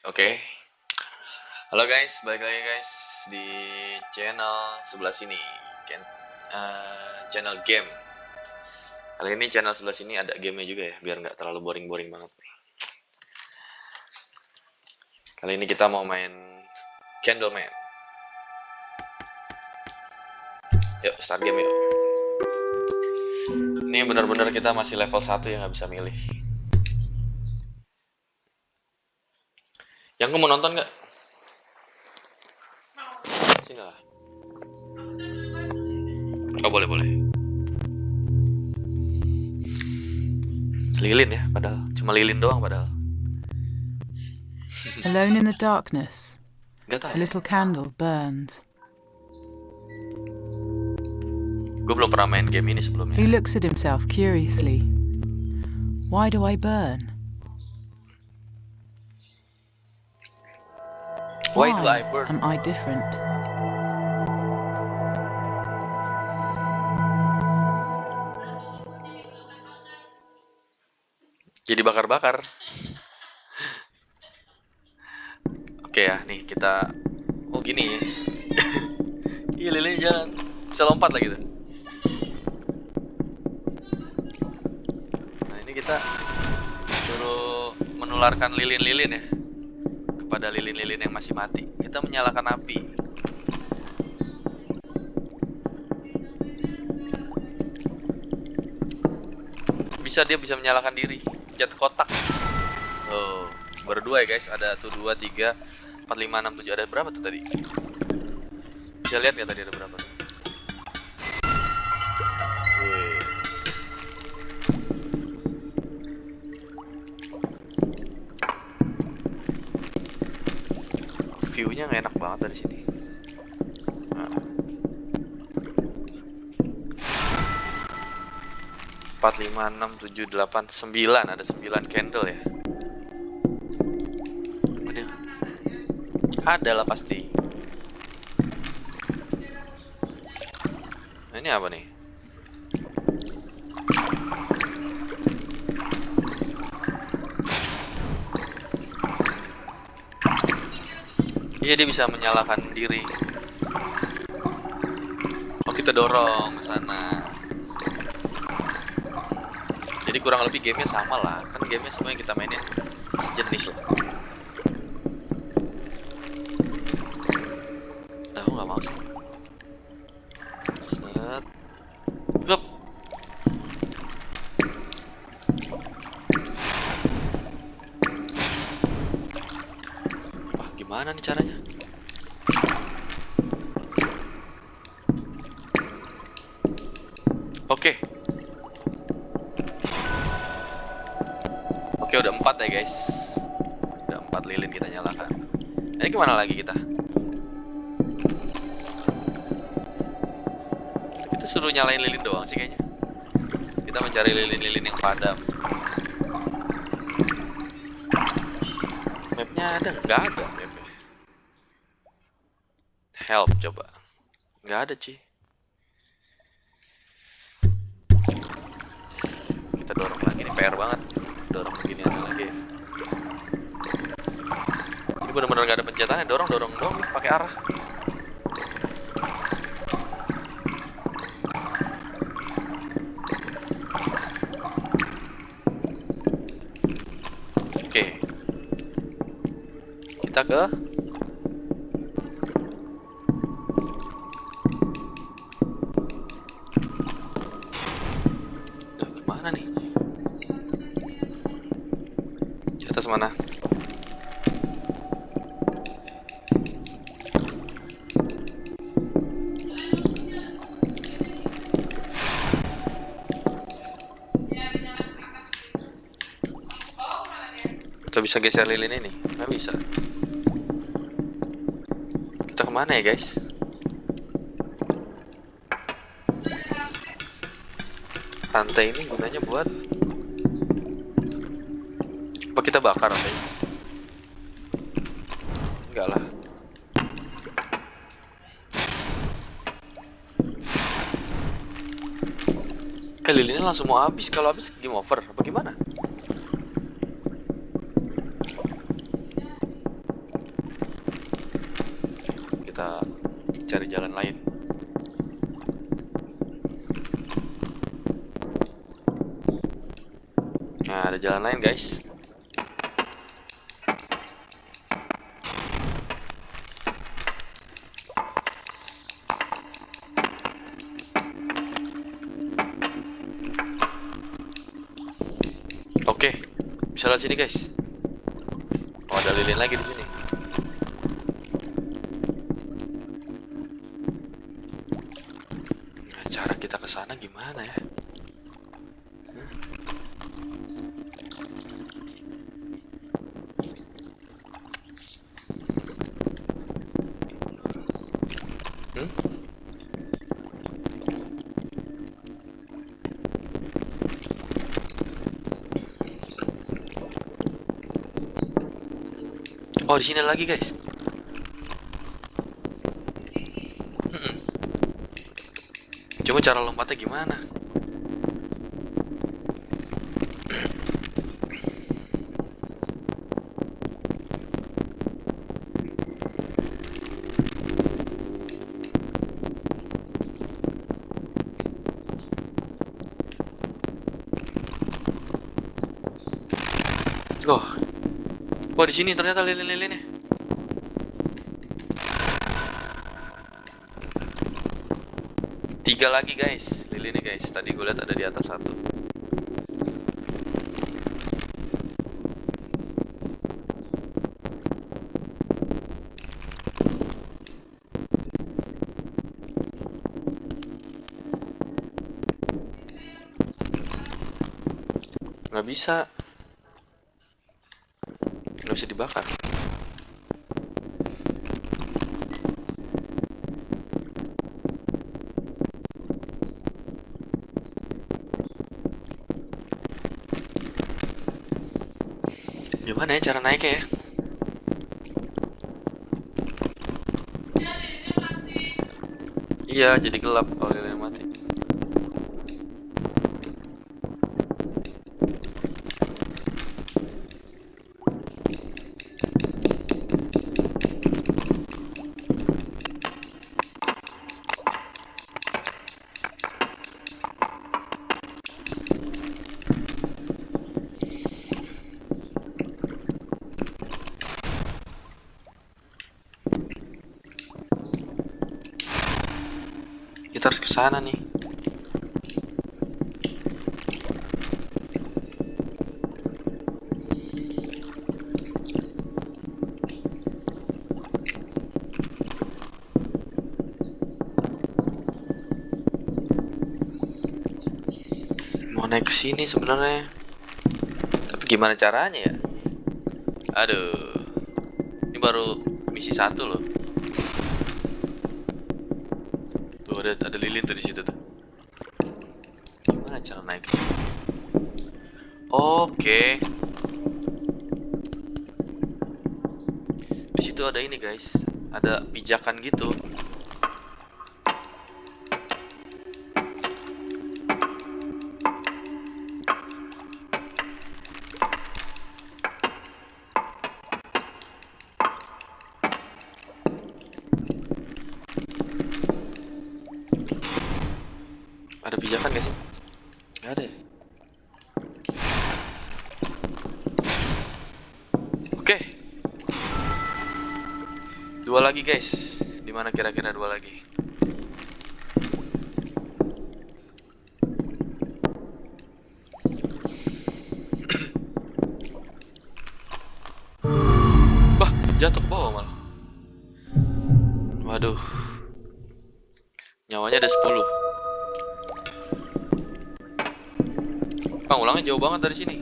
Oke, halo guys, balik lagi guys di channel sebelah sini, channel game. Kali ini channel sebelah sini ada gamenya juga ya, biar nggak terlalu boring-boring banget nih. Kali ini kita mau main Candleman. Yuk, start game yuk. Ini benar-benar kita masih level 1 ya, nggak bisa milih. Yang mau nonton nggak? Sini lah. Oh, boleh. Lilin ya, padahal cuma lilin doang padahal. Alone in the darkness, Gak tahu. a little candle burns. Gue belum pernah main game ini sebelumnya. He looks at himself curiously. Why do I burn? Why do I burn? Am I different? Jadi bakar-bakar. Oke ya, nih kita. Oh gini ya. Iya, lilinnya jalan. Bisa lompat lagi tuh. Nah, ini kita suruh menularkan lilin-lilin ya kepada lilin-lilin yang masih mati. Kita menyalakan api. Dia bisa menyalakan diri. Pencet kotak. Oh, baru 2 ya guys. Ada tuh 2, 3, 4, 5, 6, 7. Ada berapa tuh tadi? Bisa lihat nggak tadi ada berapa? View-nya nggak enak banget dari sini. Nah. 4, 5, 6, 7, 8, 9. Ada 9 candle ya. Ada lah pasti. Nah, ini apa nih? Iya, dia bisa menyalakan diri. Oh, kita dorong ke sana. Jadi kurang lebih gamenya sama lah. Kan gamenya semua yang kita mainin sejenis lah. Nah, aku nggak mau sih. Set. Hup. Wah, gimana nih caranya? Oke. Oke, udah 4 ya guys. Udah 4 lilin kita nyalakan. Ini gimana lagi kita? Kita suruh nyalain lilin doang sih kayaknya. Kita mencari lilin-lilin yang padam. Mapnya ada? Nggak ada mapnya. Help coba. Nggak ada Ci. Kita dorong lagi, ini PR banget. Dorong begini ada lagi. Ini benar-benar nggak ada pencetannya. Dorong doang nih pakai arah. Oke. Kita ke mana nih? Di atas mana? Kita bisa geser lilin ini? Nggak bisa. Kita kemana ya guys? Rantai ini gunanya buat apa? Kita bakar rantai? Enggak lah. Lilinnya langsung mau habis. Kalau habis game over. Apa gimana? kita cari jalan lain. Nah, ada jalan lain guys. Oke, bisa lihat sini guys. Oh, ada lilin lagi di sini. Nah, cara kita ke sana gimana ya? Oh, di sini lagi guys. Cuma cara lompatnya gimana? Oh, di sini ternyata lilin-lilinnya. Tiga lagi guys, lilinnya guys. Tadi gue lihat ada di atas satu. Nggak bisa. Nggak bisa dibakar. Gimana ya cara naiknya ya? Iya, jadi gelap kalau lilinnya mati. Kita harus ke sana nih. Mau naik ke sini sebenarnya. Tapi gimana caranya ya? Aduh. Ini baru misi 1 loh. Tuh ada lilin tuh di situ tuh. Gimana cara naik? Oke. Di situ ada ini guys. Ada pijakan gitu. Ada pijakan gak sih? Gak ada ya? Oke. Dua lagi guys. Dimana kira-kira dua lagi? Bah, jatuh ke bawah malah. Waduh. Nyawanya ada 10. Bang, ulangnya jauh banget dari sini.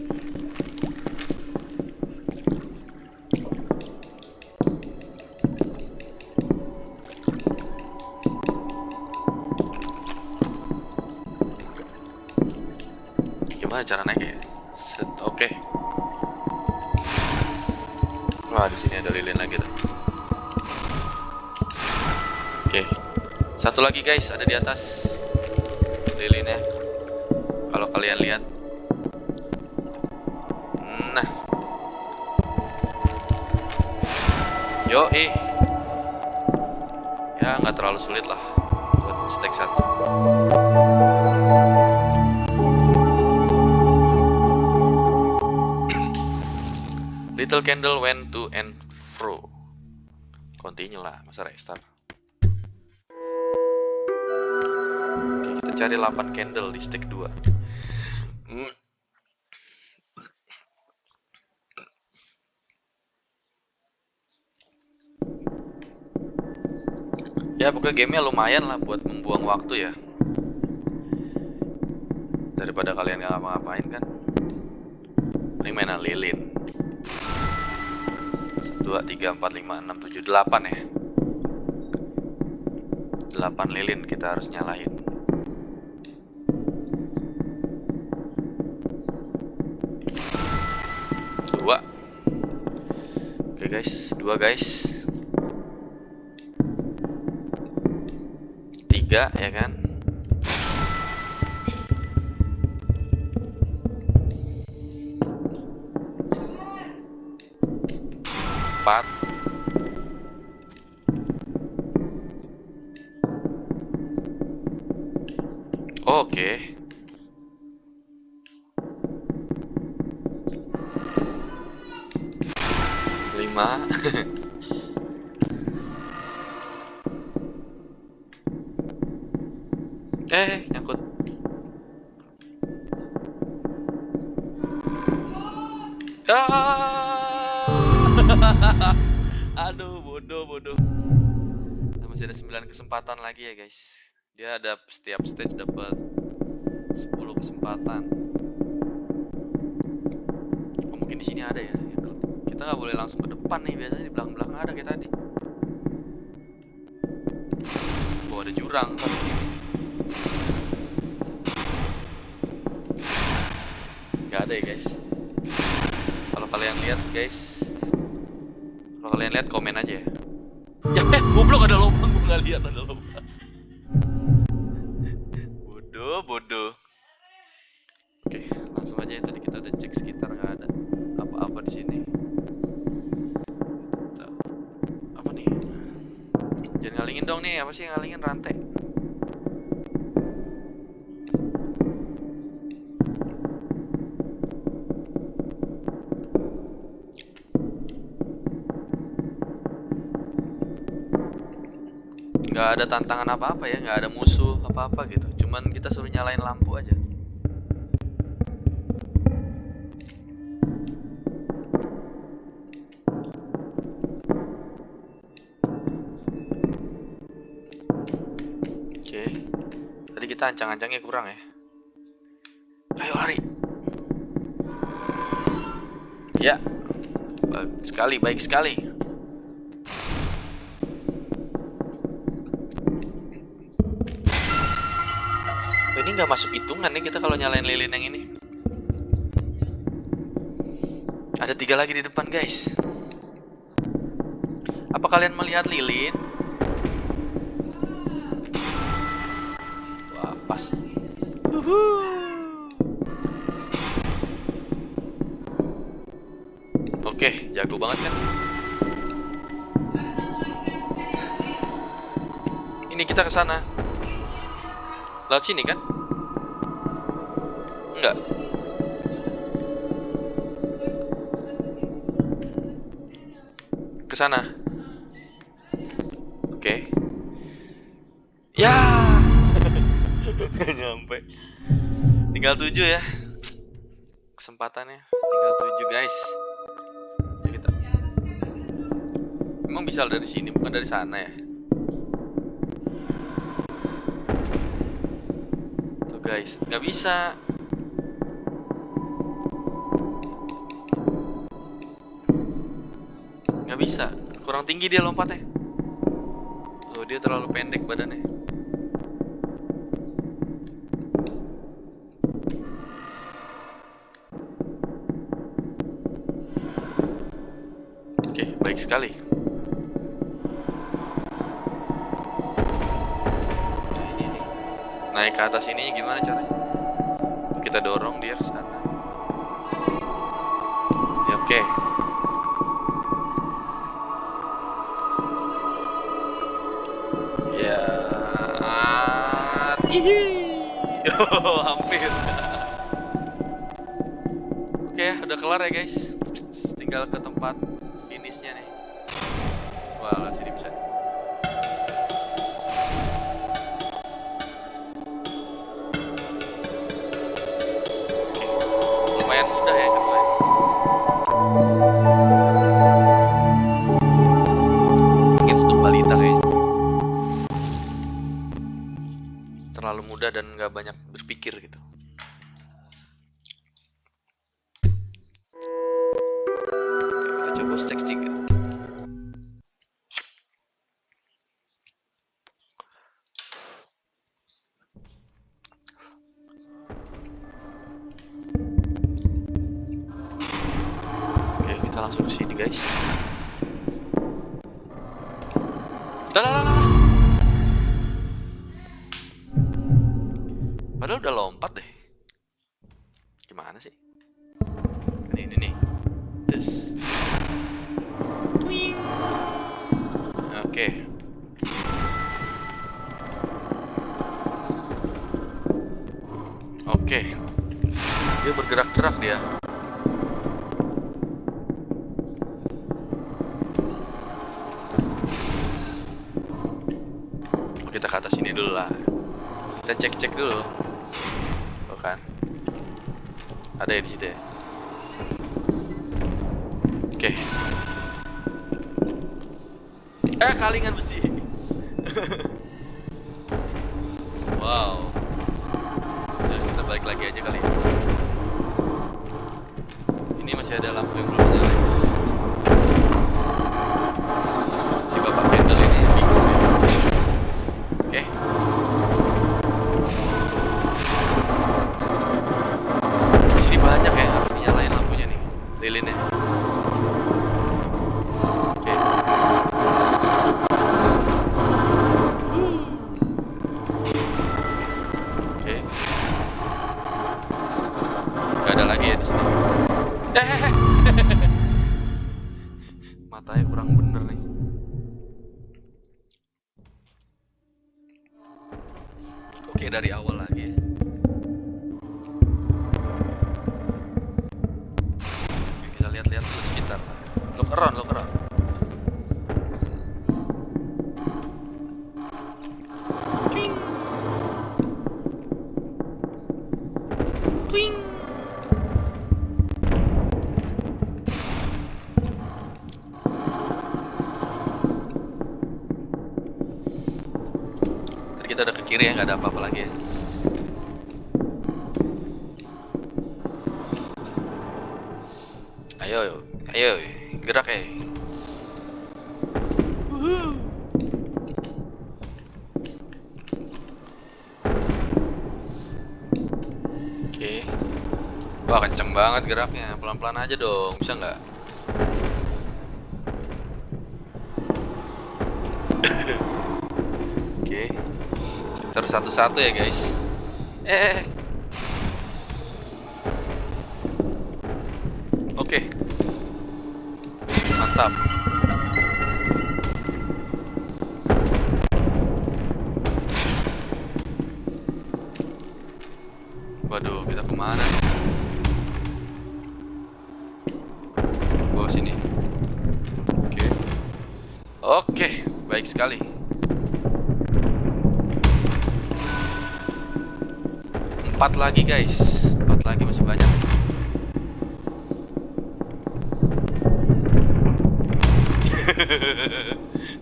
Gimana cara naiknya? Set, oke. Wah, di sini ada lilin lagi tuh. Oke. Satu lagi guys, ada di atas lilinnya. Kalau kalian lihat. Nah. Yoi. terlalu sulit lah buat stack 1. Little candle went to and fro. Continue lah, masa restart. Oke, kita cari 8 candle di stack 2. Ya pokoknya gamenya lumayan lah buat membuang waktu ya. Daripada kalian gak ngapa-ngapain kan. Mending mainan lilin. 2, 3, 4, 5, 6, 7, 8 ya. 8 lilin kita harus nyalahin. Dua. Oke guys, 2 guys. 3 ya kan. 4. Oke. 5. Nyangkut. Aduh, bodoh. Nah, masih ada 9 kesempatan lagi ya guys. Dia ada setiap stage dapat 10 kesempatan. Oh, mungkin di sini ada ya. Kita nggak boleh langsung ke depan nih, biasanya di belakang-belakang ada kayak tadi. Oh, ada jurang kan. Nggak ada ya guys. Kalau kalian lihat guys, kalau kalian lihat komen aja ya. Ya goblok, ada lubang, gue nggak lihat ada lubang. Bodoh. Oke, langsung aja ya, tadi kita udah cek sekitar, nggak ada apa-apa di sini. Apa nih? Jangan ngalingin dong nih, apa sih yang ngalingin? Rantai. Nggak ada tantangan apa-apa ya, nggak ada musuh apa-apa gitu. Cuman kita suruh nyalain lampu aja. Oke. Tadi kita ancang-ancangnya kurang ya. Ayo lari. Ya. Baik sekali. Ini nggak masuk hitungan nih kita kalau nyalain lilin yang ini. Ada 3 lagi di depan guys. Apa kalian melihat lilin? Wah pas. Oke, jago banget kan? Ini kita ke sana. Laut sini kan? Enggak. Ke sana. Oke. Ya. Nyampe. Tinggal 7 ya. Kesempatannya tinggal 7 guys. Ya, kita. Emang bisa dari sini bukan dari sana ya? Guys, nggak bisa. Nggak bisa, kurang tinggi dia lompatnya. Oh, dia terlalu pendek badannya. Oke, baik sekali. Naik ke atas ini gimana caranya? Kita dorong dia ke sana. Ya, oke. Ya. Hampir. Oke, udah kelar ya guys. Tinggal ke tempat finishnya nih. Wah, lihat sini bisa. Oke, lumayan mudah ya kedua. Mungkin untuk balita kayaknya. Terlalu mudah dan nggak banyak berpikir gitu. Oke, kita coba stage 3. Oke, kita langsung ke sini guys. Lah. Padahal udah lompat deh. Gimana sih? Ini nih. Des. Twing. Oke. Oke. Dia bergerak-gerak dia. Kita ke atas sini dulu lah. Kita cek-cek dulu. Oh kan. Ada ya di situ ya. Oke. Kalingan besi. Wow. Ya, kita balik lagi aja kali. Ini masih ada lampu yang belum nyala. Si bapak candle ini bingung ya. Oke. Di sini banyak ya, harus dinyalain lampunya nih, lilinnya. Oke. Oke. Gak ada lagi ya di sini. Matanya kurang bener nih. Oke, dari awal lagi ya. Oke, kita lihat-lihat dulu sekitar. Look around. Twing. Twing. Tadi kita udah ke kiri ya, nggak ada apa-apa lagi ya. Ayo, gerak ya. Oke. Wah, kenceng banget geraknya. Pelan-pelan aja dong, bisa nggak? Oke. Terus satu-satu ya guys. Oke. Mantap. Waduh, kita kemana nih? Bawah sini. Oke, baik sekali. Empat lagi guys. 4 lagi, masih banyak.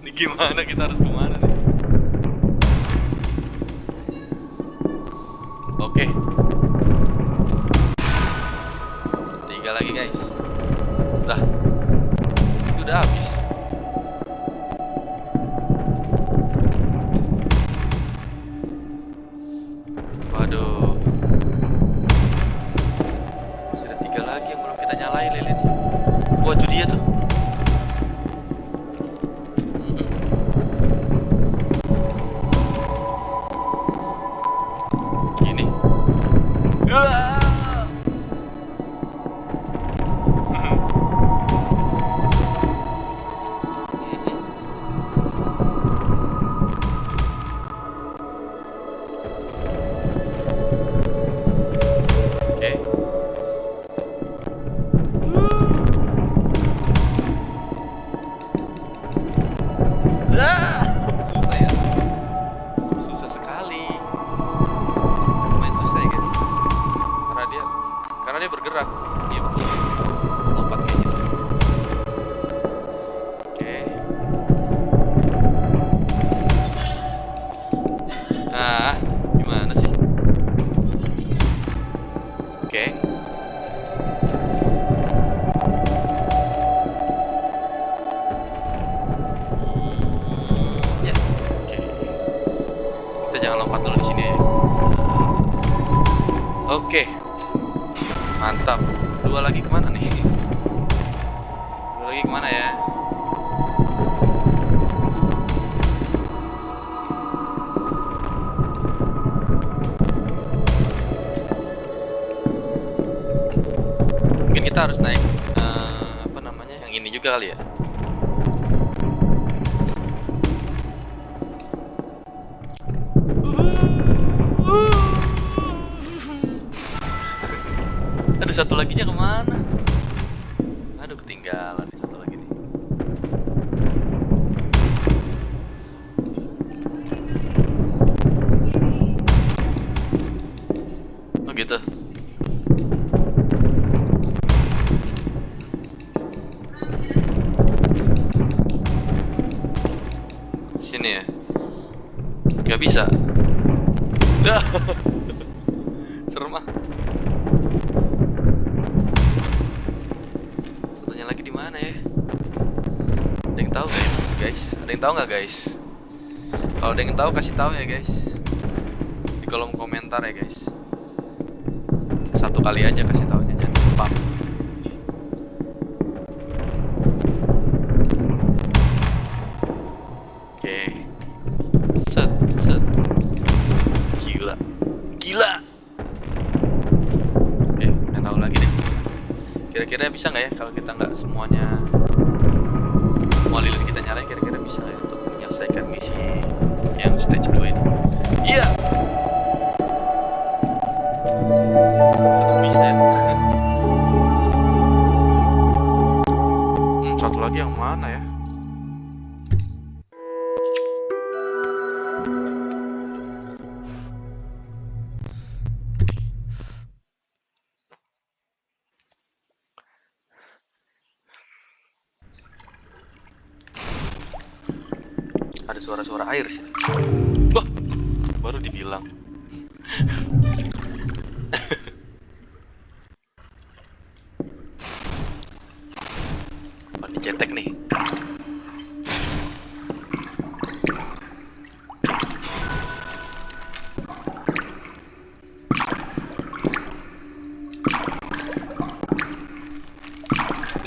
Ini gimana, kita harus kemana nih? Oke. 3 lagi guys. Dah. Itu udah habis. Waduh. Masih ada 3 lagi yang belum kita nyalain lilin. Wah, itu dia tuh. Gini. Mantap. Dua lagi kemana nih? Dua lagi kemana ya? Mungkin kita harus naik apa namanya, yang ini juga kali ya. Aduh, satu laginya kemana? Aduh, ketinggalan nih satu lagi nih. Oh gitu. Sini ya. Gak bisa. Dah. Serem ah. Satunya lagi di mana ya? Ada yang tahu gak guys? Ada yang tahu nggak guys? Kalau ada yang tahu kasih tahu ya guys. Di kolom komentar ya guys. Satu kali aja kasih taunya, jangan lupa. Oke. Set, set. Gila. Gila. Nggak tahu lagi deh. Kira-kira bisa nggak ya kalau kita nggak semua lilin kita nyalain, kira-kira bisa nggak ya untuk menyelesaikan misi yang stage 2 ini? Iya. Tetap bisa ya. Satu lagi yang mana ya? Ada suara-suara air sih. Wah, baru dibilang. Oh, ini cetek nih.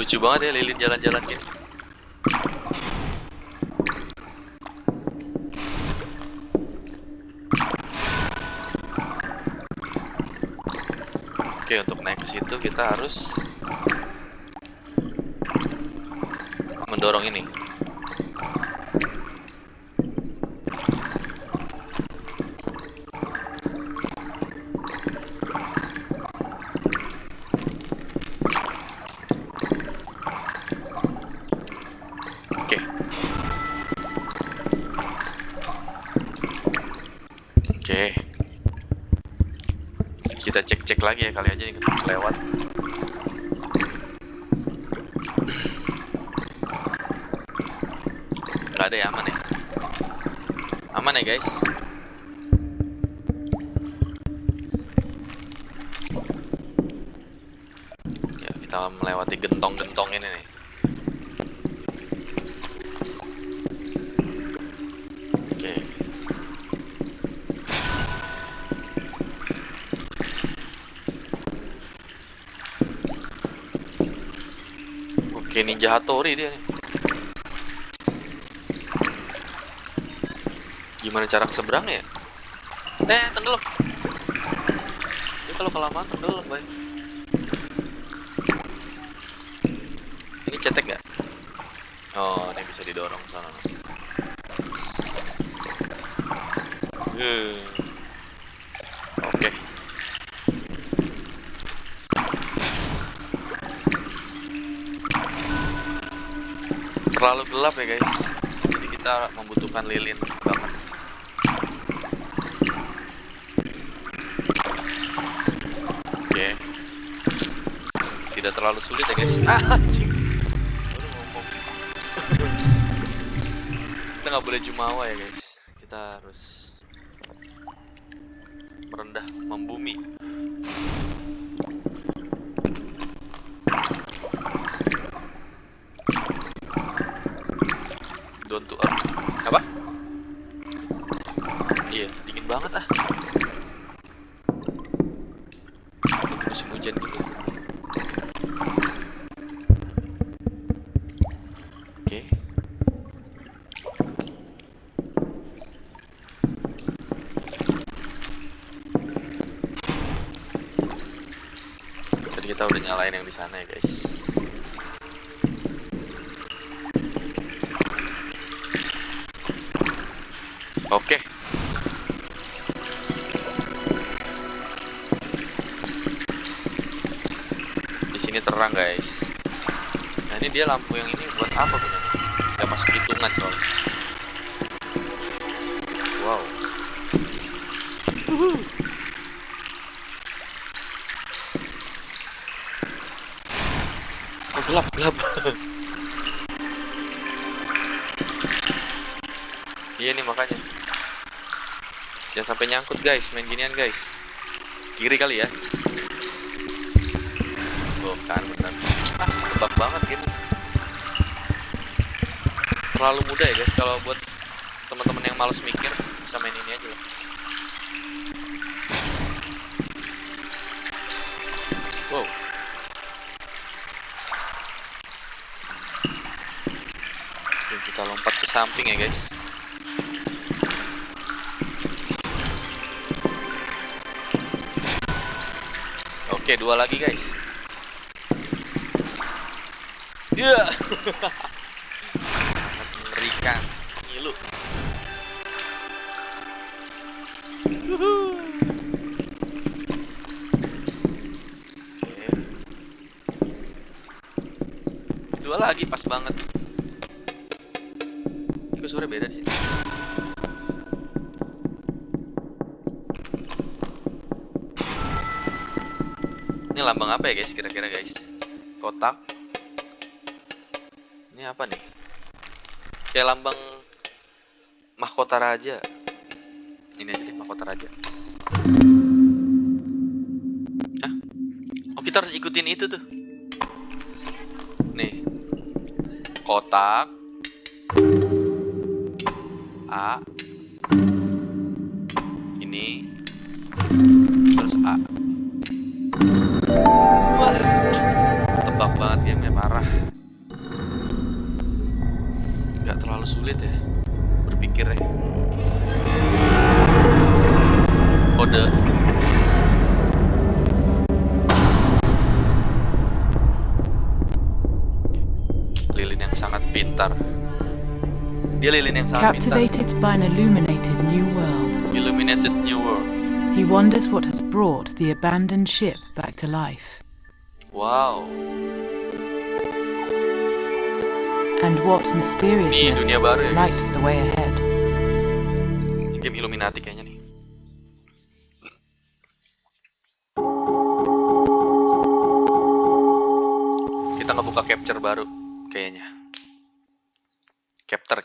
Lucu banget ya lilin jalan-jalan gini. Oke, untuk naik ke situ kita harus mendorong ini. Oke. Oke. Kita cek-cek lagi ya, kali aja nih lewat. Nggak ada ya, aman ya? Aman ya guys? Ya, kita melewati gentong-gentong ini nih. Oke. Oke, Ninja Hattori dia nih. Gimana cara ke seberangnya ya? Tenggelam. Dia kalau kelamaan tenggelam, bay. Ini cetek nggak? Oh, ini bisa didorong sana. Oke. Terlalu gelap ya guys. Jadi kita membutuhkan lilin banget. Oke. Tidak terlalu sulit ya guys. Anjing. Baru ngomong. Kita nggak boleh jumawa ya guys. Kita harus merendah, membumi. Down to earth. Apa? Iya, dingin banget ah. Musim hujan dulu. nyalain yang di sana ya guys. Oke. Di sini terang guys. Nah ini dia lampu yang ini buat apa gunanya? Gak masuk hitungan soalnya. Wow. Oh, gelap. Iya nih makanya. Jangan sampai nyangkut guys, main ginian guys. Kiri kali ya. Oh kan benar. Tebak banget gitu. Terlalu mudah ya guys, kalau buat teman-teman yang malas mikir bisa main ini aja lah. Wow. Oke, kita lompat ke samping ya guys. Oke, 2 lagi guys. Iya. Yeah. Sangat mengerikan. Ngilu. Oke. 2 lagi pas banget. Kok suara beda di sini? Ini lambang apa ya guys, kira-kira guys? Kotak. Ini apa nih? Kayak lambang mahkota raja. Ini aja deh, mahkota raja. Hah? Oh kita harus ikutin itu tuh. Nih. Kotak. A. Ini. Terus A. Wah, tebak banget gamenya, parah. Gak terlalu sulit ya berpikir ya. Kode. Lilin yang sangat pintar. Dia lilin yang sangat pintar. Captivated by an illuminated new world, Illuminated new world. he wonders what has brought the abandoned ship back to life, Wow. and what mysteriousness dunia baru ya, guys. lights the way ahead. Game Illuminati kayaknya nih. Kita ngebuka capture baru kayaknya. Capture.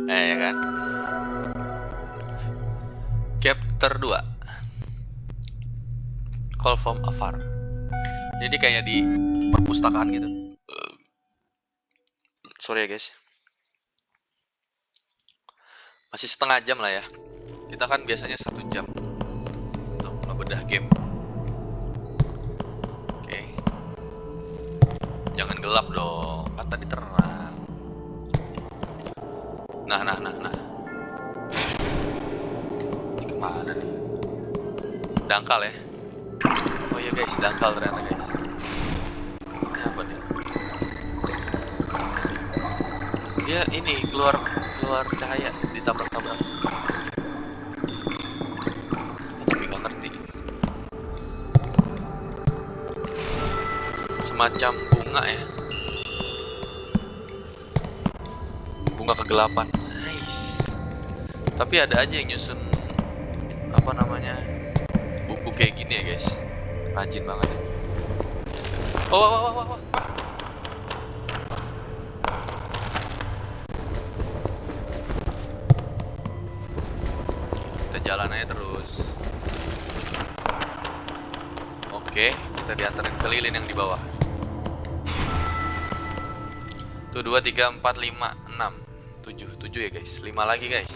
Ya kan? Chapter 2. Call from afar. Jadi kayak di perpustakaan gitu. Sorry ya guys. Masih setengah jam lah ya. Kita kan biasanya 1 jam untuk ngebedah game. Oke. Jangan gelap dong. Kan tadi terang. Nah. Ini kemana nih? Dangkal ya. Oh iya guys, dangkal ternyata guys. Ini apa nih? Dia ini keluar cahaya, ditabrak-tabrak. Tapi nggak ngerti. Semacam bunga ya. Bunga kegelapan. Nice. Tapi ada aja yang nyusun apa namanya buku kayak gini ya guys. Rajin banget ya. Oh. Kita jalan aja terus. Oke, kita diantarin ke lilin yang di bawah. Tuh 2, 3, 4, 5, 6 7 ya guys. 5 lagi guys.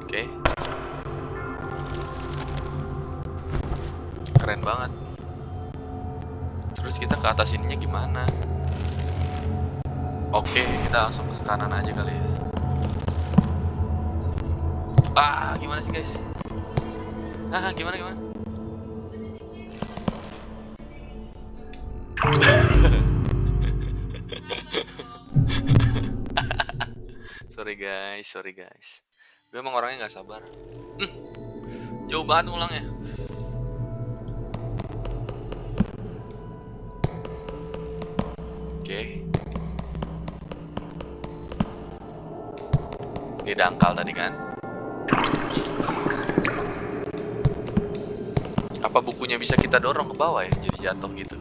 Oke. Keren banget. Terus kita ke atas ininya gimana? Oke, kita langsung ke kanan aja kali ya. Gimana sih guys? Gimana gimana? Sorry guys. Gue emang orangnya nggak sabar. Jauh banget ulangnya. Oke. Dia dangkal tadi kan. Apa bukunya bisa kita dorong ke bawah ya? Jadi jatuh gitu.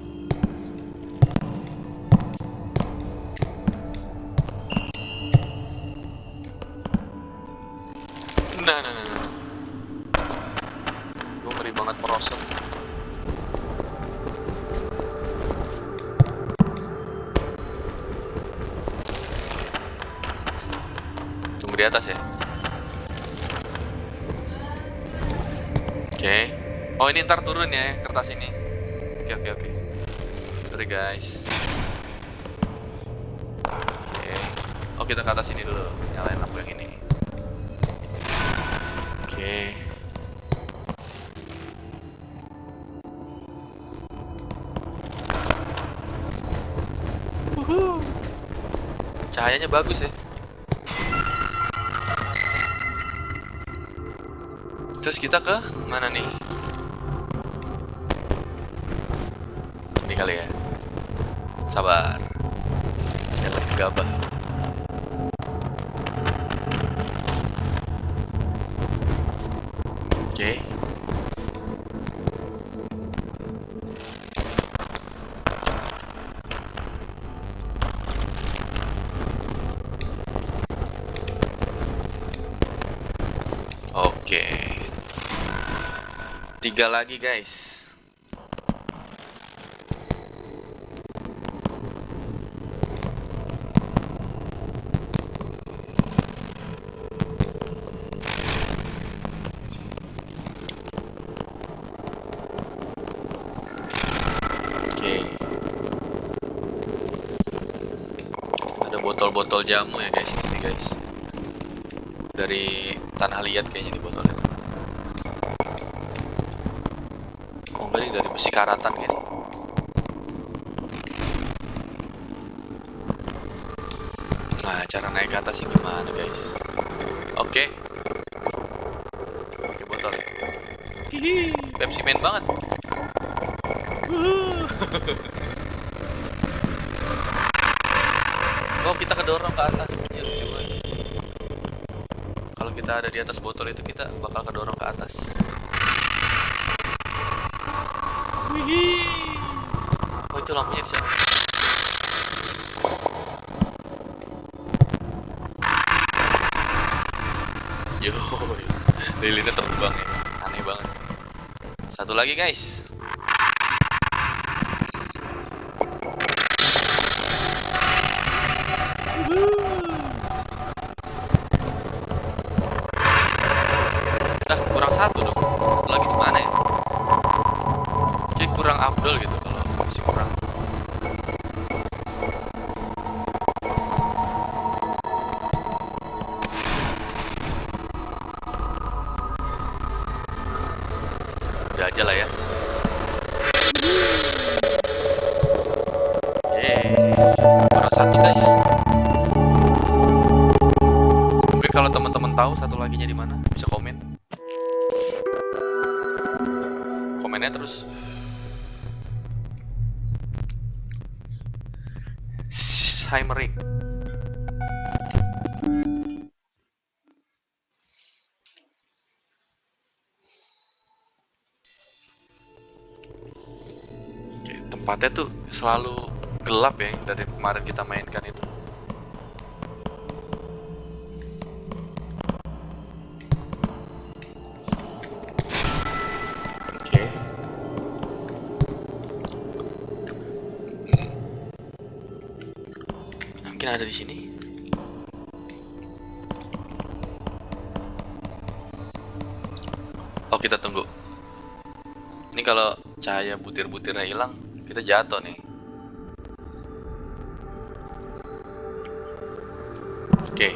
Nah. Gue ngeri banget merosot. Tunggu di atas ya. Oke. Oh ini ntar turun ya kertas ini. Oke. Sorry guys. Oke. Oh kita ke atas ini dulu. Nyalain lampu yang ini. Oke. Cahayanya bagus ya. Terus kita ke mana nih? Ini kali ya. Sabar. Jangan gegabah. Oke. Oke. 3 lagi guys. Ada botol-botol jamu ya guys, ini guys. Dari tanah liat kayaknya di botolnya. Oh enggak, ini dari besi karatan kayaknya. Nah, cara naik ke atasnya gimana guys? Oke. Pakai botol ya. Hihi, Pepsi Man banget. Oh kita kedorong ke atas. Ya lucu banget. Kalau kita ada di atas botol itu kita bakal kedorong ke atas. Wih. Oh itu lampunya di sana. Yo, lilinnya terbang ya. Aneh banget. Satu lagi guys. Kurang satu dong. Satu lagi di mana ya? Kayak kurang afdol gitu kalau masih kurang. Udah aja lah ya. Kurang satu guys. Mungkin kalau teman-teman tahu satu laginya di mana, bisa komen. Komennya terus. Heimering. Oke, tempatnya tuh selalu gelap ya dari kemarin kita mainkan itu. Oke. Mungkin ada di sini. Oh kita tunggu. Ini kalau cahaya butir-butirnya hilang, kita jatuh nih. Oke.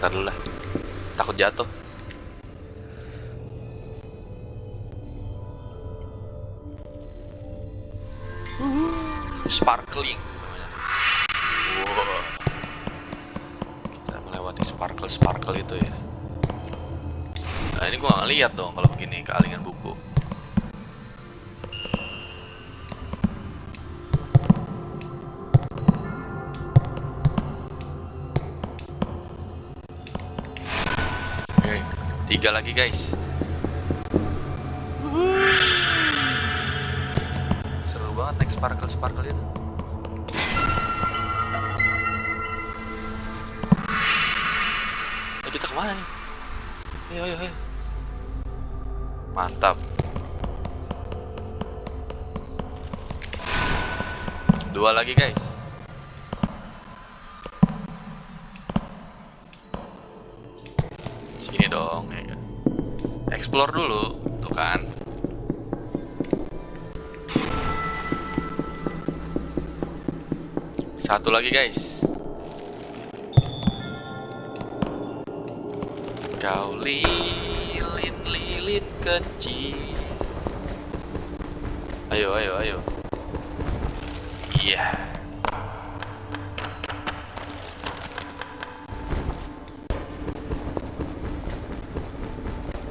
Ntar dulu lah. Takut jatuh. Sparkling namanya. Wow. Kita melewati sparkle itu ya. Nah, ini gua nggak lihat dong kalau begini kealingan buku. Oke, 3 lagi guys. Seru banget naik sparkle itu. Kita kemana nih? Ayo. Mantap. 2 lagi guys. Sini dong ya. Explore dulu, tuh kan. Satu lagi guys. Kau lilin kecil. Ayo. Iya.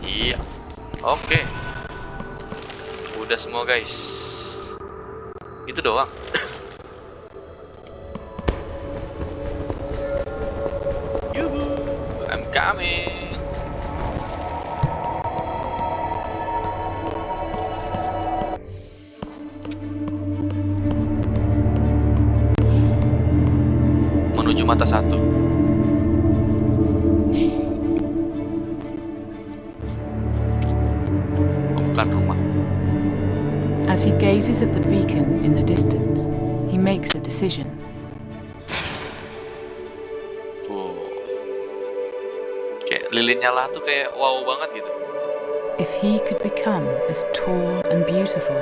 Iya. Oke. Udah semua guys. Itu doang. Yuhu, I'm coming. Menuju mata satu. Bukan rumah. As he gazes at the beacon in the distance, he makes a decision. Kayak lilin nyala tuh kayak wow banget gitu. If he could become as tall and beautiful,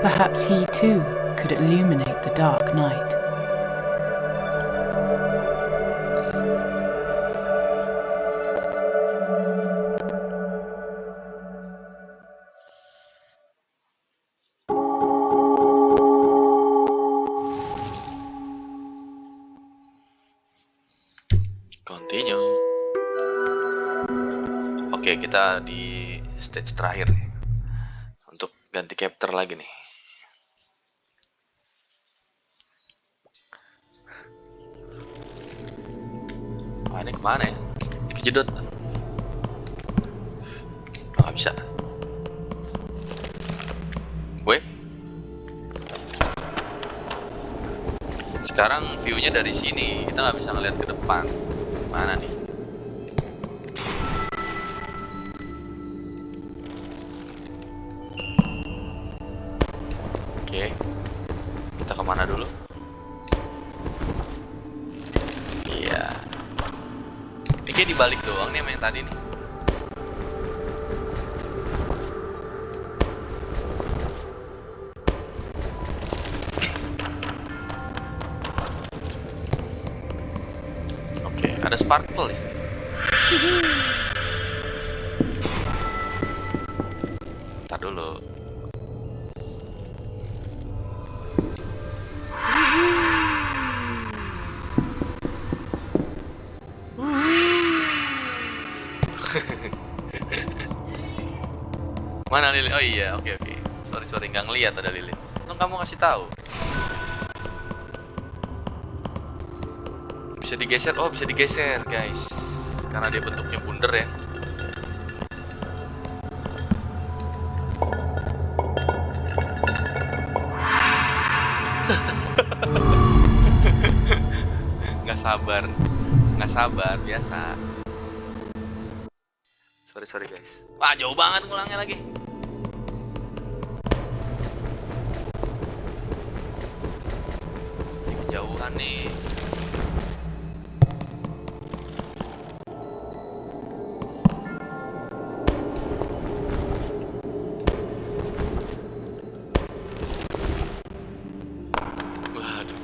perhaps he too could illuminate the dark night. Continue. Oke, kita di stage terakhir nih. Untuk ganti chapter lagi nih. Wah, ini kemana ya? Ini kejedot. Nggak bisa. Weh. Sekarang view-nya dari sini. Kita nggak bisa ngeliat ke depan. Mana nih? Oke. Kita kemana dulu? Iya. Ini kayak dibalik doang nih sama yang tadi nih. Oke, ada sparkle di sini. Ntar dulu. Mana lilin? Oh iya, oke. Sorry, nggak ngeliat ada lilin. Untung kamu kasih tahu. Bisa digeser, bisa digeser guys. Karena dia bentuknya bundar ya. Nggak sabar biasa. Sorry guys. Wah, jauh banget ngulangnya lagi. Ini kejauhan nih. Waduh.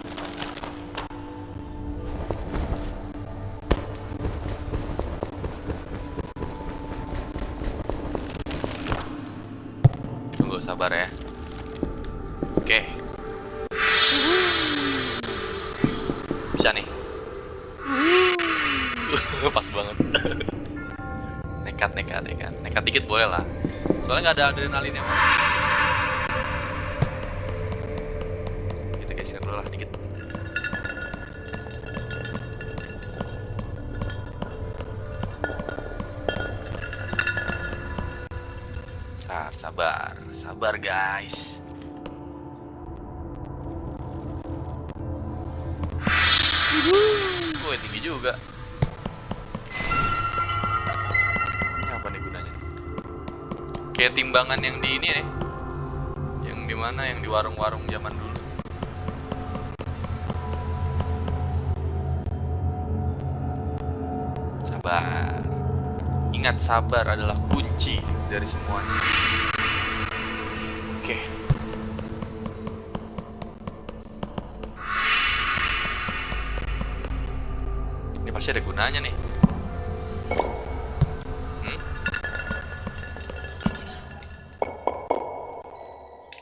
sabar ya. Oke. Bisa nih. Pas banget. Nekat dikit boleh lah. Soalnya nggak ada adrenalin emang. Kita geser dulu lah dikit. Sabar guys. Wih, tinggi juga. Apa nih gunanya? Kayak timbangan yang di ini nih. Yang di mana? Yang di warung-warung zaman dulu. Sabar. Ingat, sabar adalah kunci dari semuanya. Oke. Ini pasti ada gunanya nih.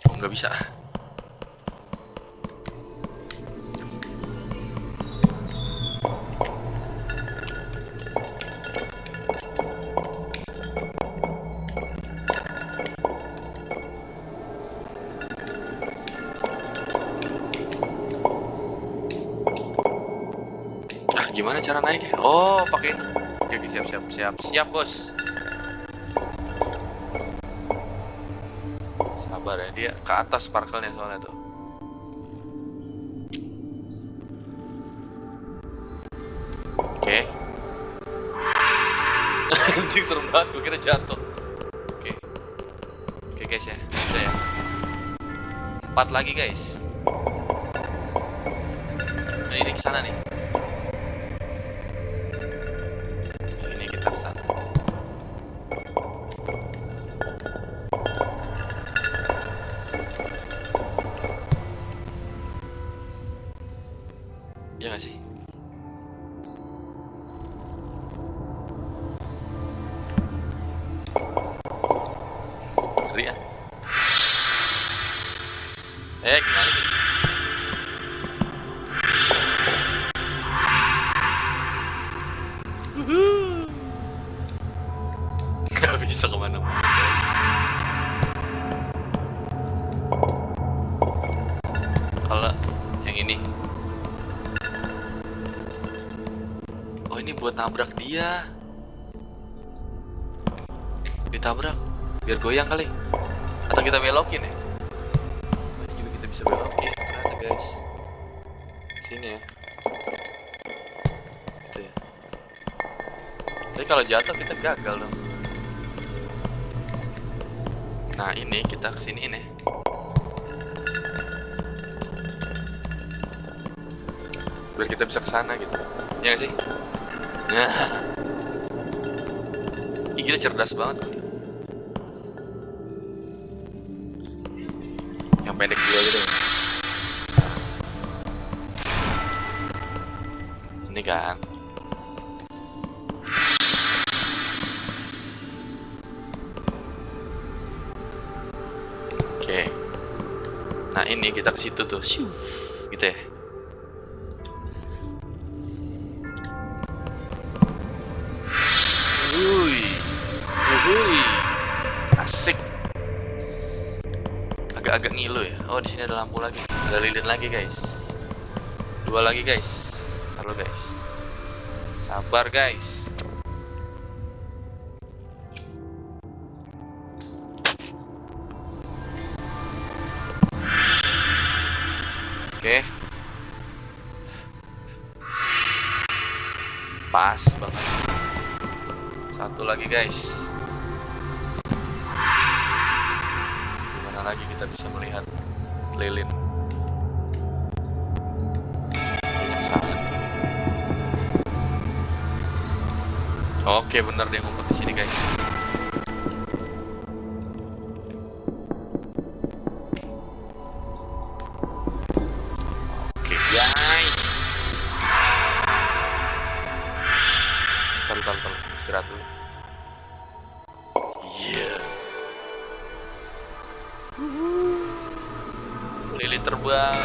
Oh, nggak bisa. Gimana cara naiknya? Oh, pakai itu. Oke, siap, bos. Sabar ya, dia ke atas sparkle-nya soalnya tuh. Oke. Anjing, serem banget, gue kira jatuh. Oke guys ya, bisa ya. 4 lagi guys. Nah, ini kesana nih. Ya nggak sih? Ngeri ya? Gimana sih? Nggak bisa kemana-mana guys. Kalau yang ini, oh ini buat nabrak dia. Ditabrak biar goyang kali. Atau kita belokin ya? Ini juga kita bisa belokin ternyata guys. Sini ya. Gitu ya. Tapi kalau jatuh kita gagal dong. Nah ini kita kesini nih. Biar kita bisa kesana gitu. Ya gak sih? Nah. Ih, gila cerdas banget. Yang pendek dua gitu. Ini kan. Oke. Nah ini kita ke situ tuh, gitu ya. Asik. Agak-agak ngilu ya. Oh, di sini ada lampu lagi. Ada lilin lagi, guys. 2 lagi, guys. Halo, guys. Sabar, guys. Oke. Pas banget. 1 lagi, guys. Lagi kita bisa melihat lilin yang sangat. Oke, bener dia ngumpet di sini guys. Oke guys. Taruh istirahat dulu. Iya. Lilin terbang.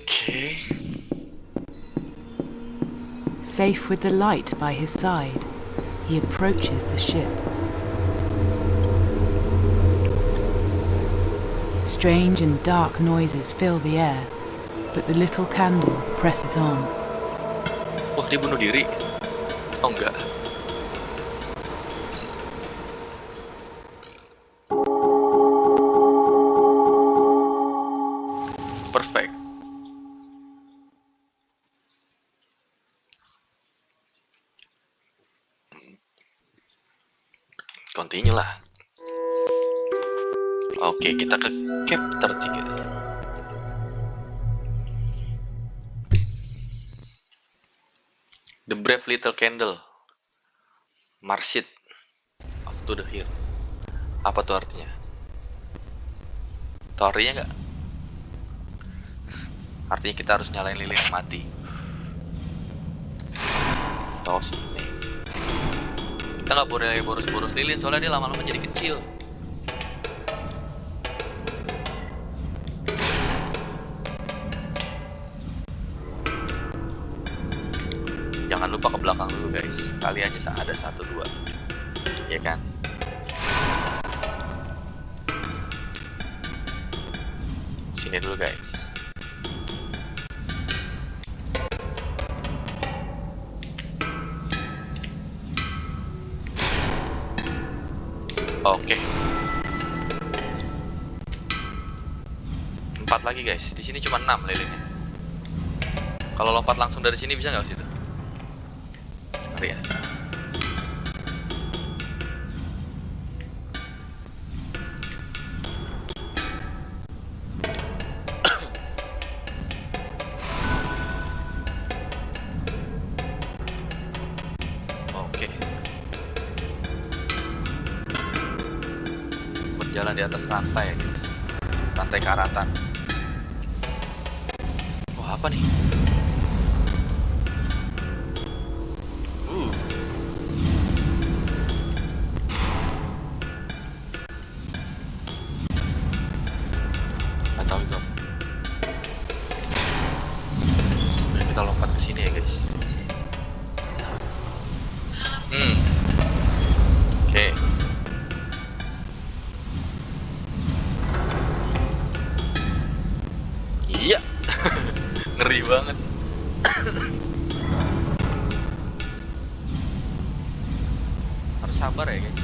Oke. Safe with the light by his side, he approaches the ship. Strange and dark noises fill the air, but the little candle presses on. Wah, dia bunuh diri. Oh enggak. Perfect. Continue lah. Oke, kita ke chapter 3. The Brave Little Candle. Marshit of to the Hill. Apa tuh artinya? Tahu artinya nggak? Artinya kita harus nyalain lilin yang mati. Tahu sih ini. Kita nggak boleh boros-boros lilin soalnya dia lama-lama jadi kecil. Jangan lupa ke belakang dulu guys. Kali aja ada 1, 2. Ya kan? Sini dulu guys. Oke. 4 lagi guys. Di sini cuma 6 lilinnya. Kalau lompat langsung dari sini bisa nggak situ? Mari ya. Oke. Berjalan di atas rantai ya guys. Rantai karatan. Wah, apa nih? Nggak tahu itu apa. Nah, kita lompat ke sini ya guys. Oke. Iya. Ngeri banget. Harus sabar ya guys.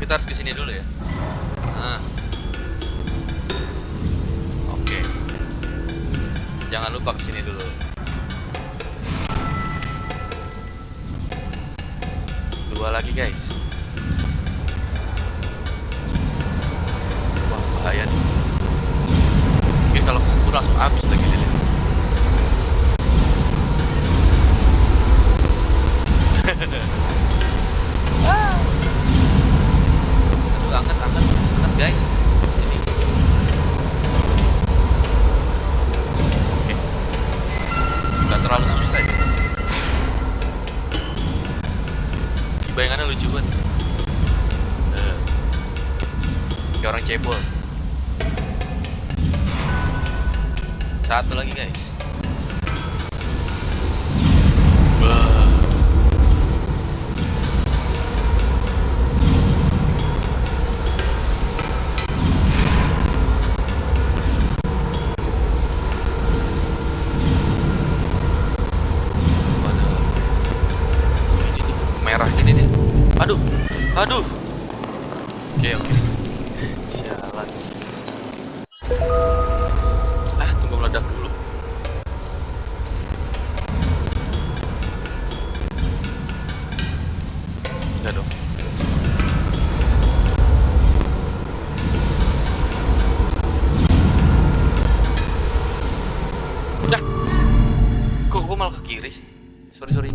Kita harus kesini dulu ya. Nah. Oke. Jangan lupa kesini dulu. Dua lagi guys. Wah, bahaya nih. Mungkin kalau kesempur langsung habis lagi lilin. Aduh, angkat guys. Ini. Oke. Gak terlalu susah guys. Bayangannya lucu banget. Kayak orang cebol. Satu lagi guys. Merah gini dia. Aduh. Oke. Sialan. Tunggu meledak dulu. Enggak dong. Kok gue malah ke kiri sih? Sorry.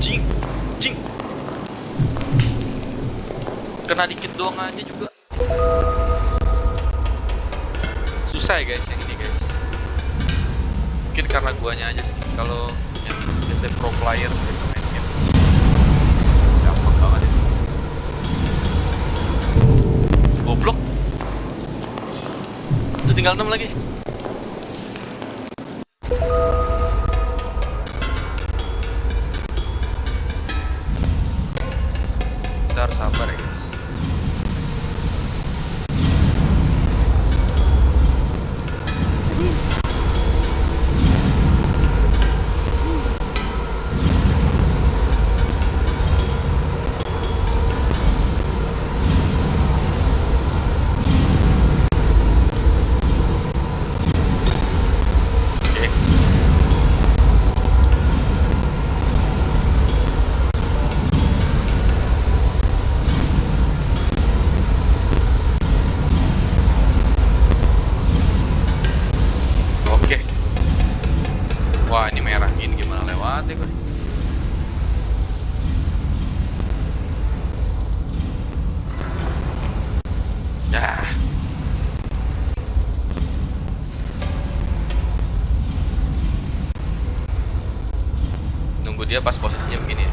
Cing, cing. Kena dikit doang aja juga. Susah ya guys yang ini guys. Mungkin karena guanya aja sih. Kalau yang biasanya pro player mereka main game gampang banget ya. Goblok. Udah tinggal 6 lagi. Kita harus sabar ya guys. Oke. Wah, ini merah gini gimana lewatnya gue? Yah. Nunggu dia pas posisinya begini ya.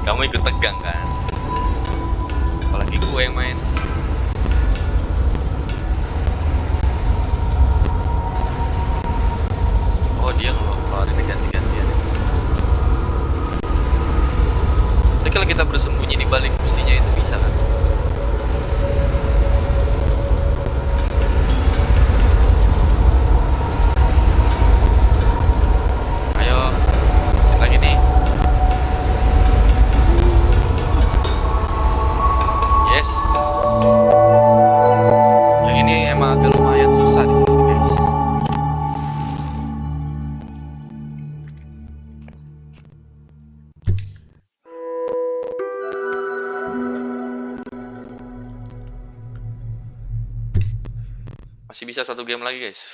Kamu ikut tegang kan? Apalagi gue yang main. Oh, dia ngeluarin ganti-gantian. Tapi kalau kita bersembunyi di balik kursinya itu bisa kan? Ayo, kita lagi nih. Yes. Yang ini emang agak lumayan susah di sini guys. Masih bisa satu game lagi guys.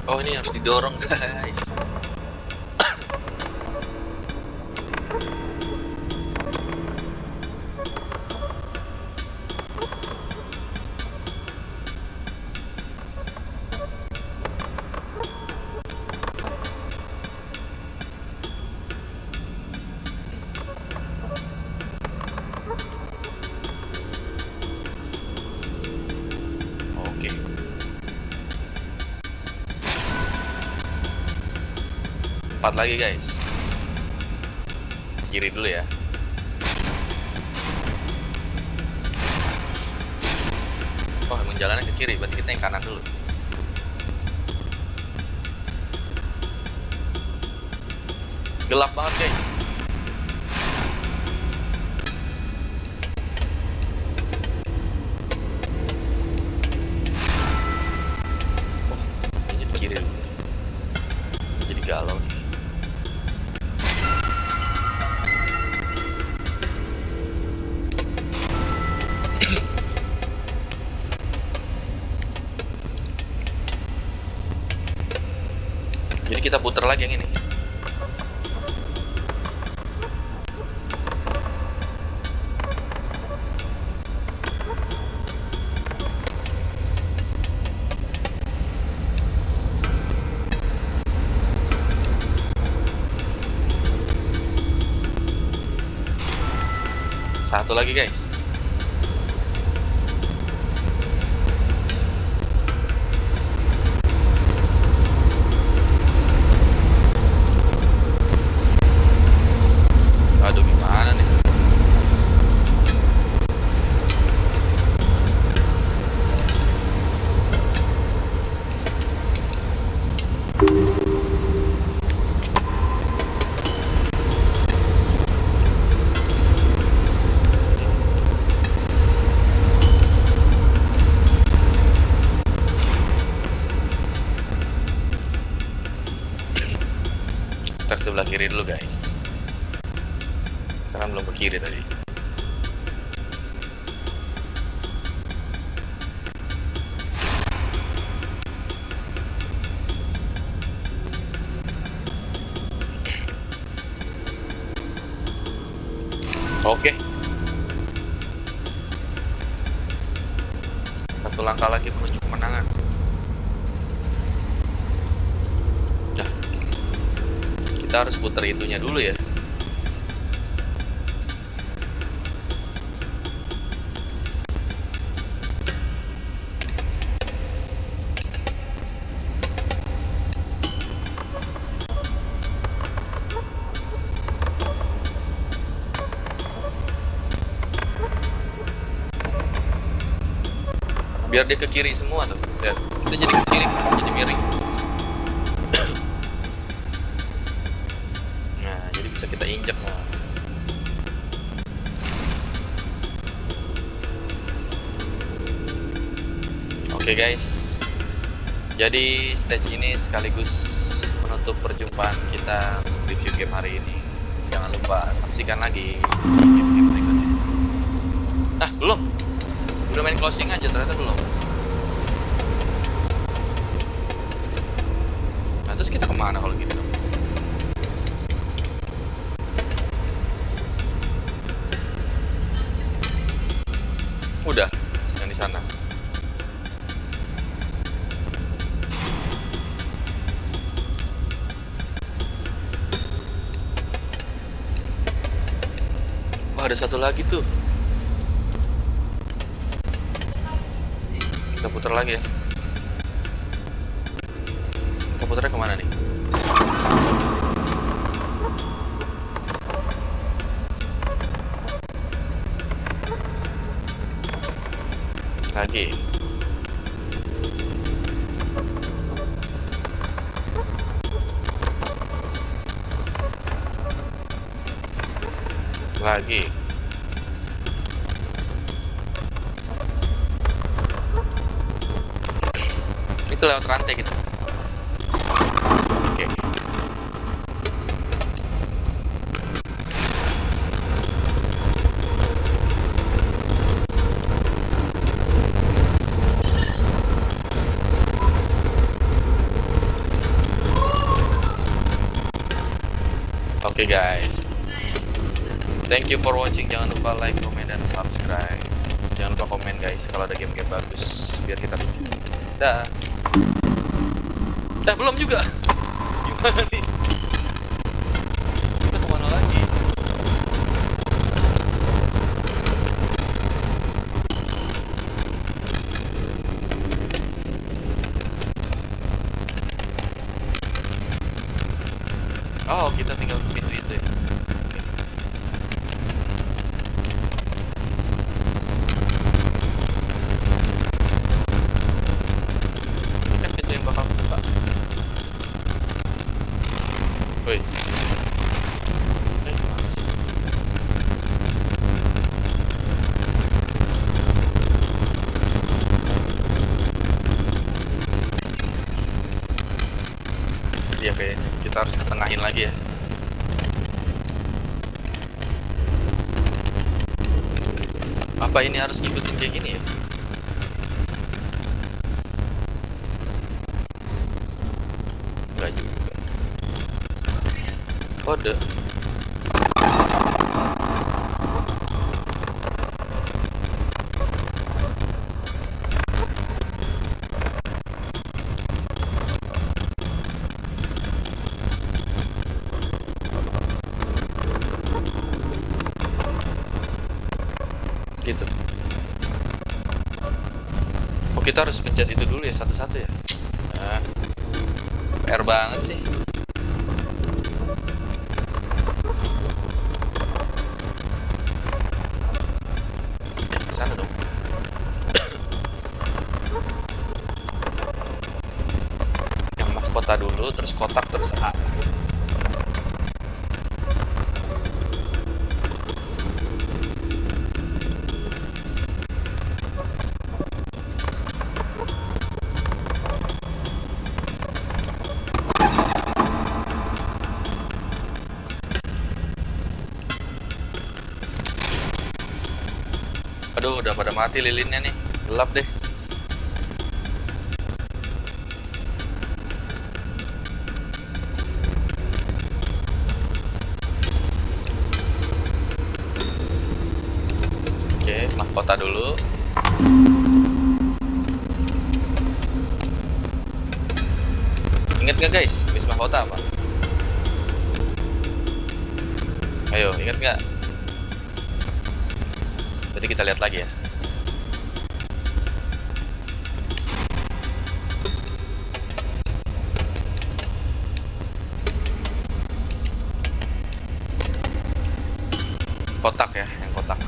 Oh, ini harus didorong guys. Oke. 4 lagi guys. Kiri dulu ya. Oh, emang jalannya ke kiri, berarti kita yang kanan dulu. Gelap banget guys. Oh, ini kiri dulu. Jadi galau nih. Jadi kita putar lagi yang ini. Satu lagi guys. Aduh, gimana nih? Kita ke sebelah kiri dulu guys. Kita kan belum ke kiri tadi. Oke. Satu langkah lagi menuju kemenangan. Nah, kita harus putar itunya dulu ya. Biar dia ke kiri semua tuh. Lihat, kita jadi ke kiri, jadi miring. Nah, jadi bisa kita injak. Nah. Oke guys, jadi stage ini sekaligus menutup perjumpaan kita untuk review game hari ini. Jangan lupa saksikan lagi game-game berikutnya. Nah, belum. Udah main closing aja, ternyata belum. Nah, terus kita kemana kalau gitu? Udah, yang di sana. Wah, ada satu lagi tuh. Kita putar lagi ya. Kita putarnya kemana nih? Lagi. Lagi. Itu lewat rantai gitu. Oke. Oke guys. Thank you for watching. Jangan lupa like, comment, dan subscribe. Jangan lupa komen guys kalau ada game-game bagus biar kita review. Dah. Dah belum juga. Gimana nih? Terus kita kemana lagi? Oh, kita tinggal ke pintu itu ya. Ini kan pintu yang bakal buka. Woi. Gimana sih? Iya kayaknya kita harus ketengahin lagi ya. Apa ini harus ngikutin kayak gini ya? Enggak juga. Kode. Gitu. Oh, kita harus pencet itu dulu ya satu-satu ya. Nah, PR banget sih. Ya, ke sana dong. Yang mahkota dulu, terus kotak, terus A. Aduh, udah pada mati lilinnya nih. Gelap deh. Oke, mahkota dulu. Ingat nggak guys, bis mahkota apa? Ayo, ingat nggak? Jadi kita lihat lagi ya. Kotak ya, yang kotak.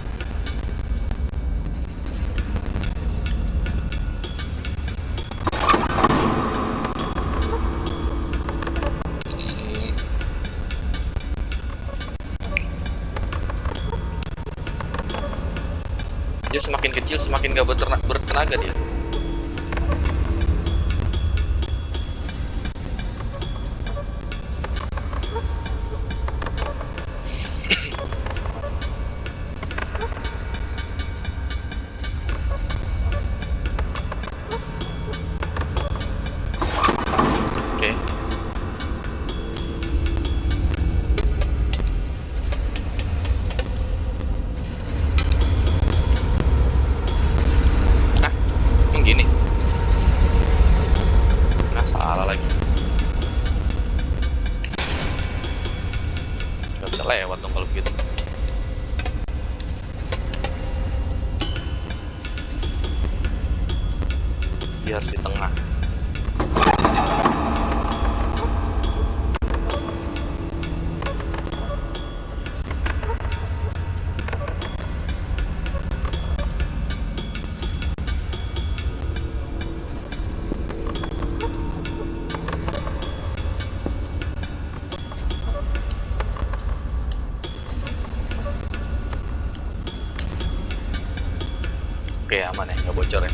Dia semakin kecil semakin gak bertenaga dia. Oke. Gini, nah salah lagi, nggak bisa lewat dong kalau begitu. Dia harus di tengah. Oke, aman ya, nggak bocor ya.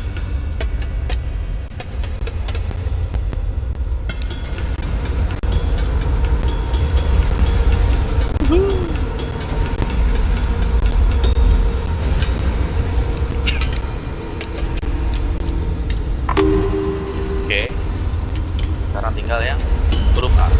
Oke, sekarang tinggal yang huruf A.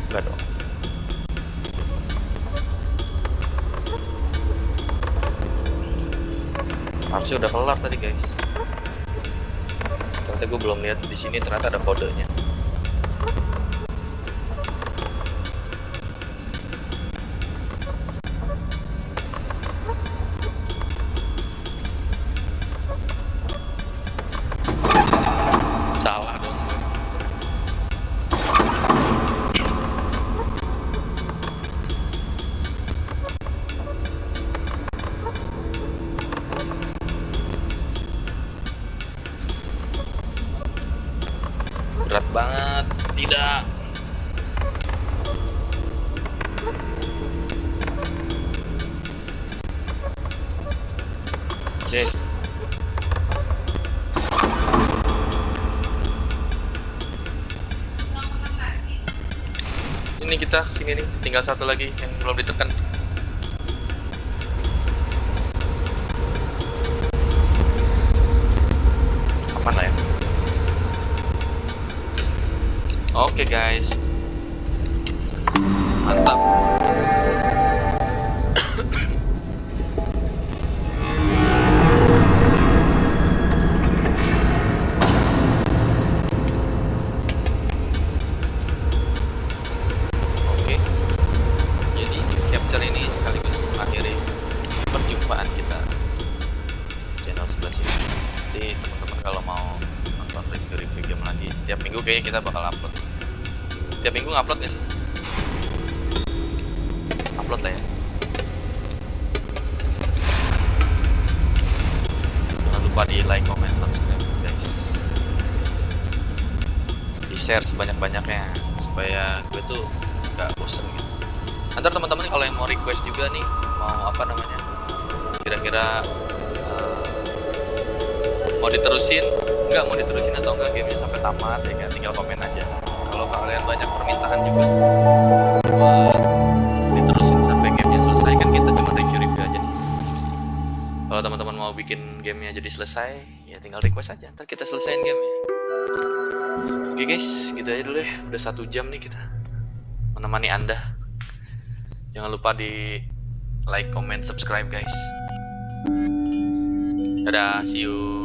Enggak dong. Harusnya udah kelar tadi guys. Ternyata gue belum lihat di sini, ternyata ada kodenya. Salah dong. Berat banget, tidak. Oke. Ini kita sini nih, tinggal satu lagi yang belum ditekan. Aman lah ya. Oke guys, mantap. Oke, jadi capture ini sekaligus mengakhiri perjumpaan kita channel sebelah sini. Jadi teman-teman kalau mau nonton review-review game lagi tiap minggu, kayaknya kita bakal upload. Tiap minggu ngupload nggak sih? Upload lah ya. Jangan lupa di like, comment, subscribe guys. Di share sebanyak-banyaknya supaya gue tuh gak bosen gitu. Ntar teman-teman kalau yang mau request juga nih, mau apa namanya, kira-kira mau diterusin atau enggak gamenya sampai tamat ya kan, tinggal komen aja. Kalau kalian banyak permintaan juga buat diterusin sampai gamenya selesai, kan kita cuma review aja nih. Kalau teman-teman mau bikin gamenya jadi selesai, ya tinggal request aja, ntar kita selesaiin gamenya. Oke guys, gitu aja dulu ya. Udah 1 jam nih kita menemani Anda. Jangan lupa di like, comment, subscribe guys. Dadah, see you.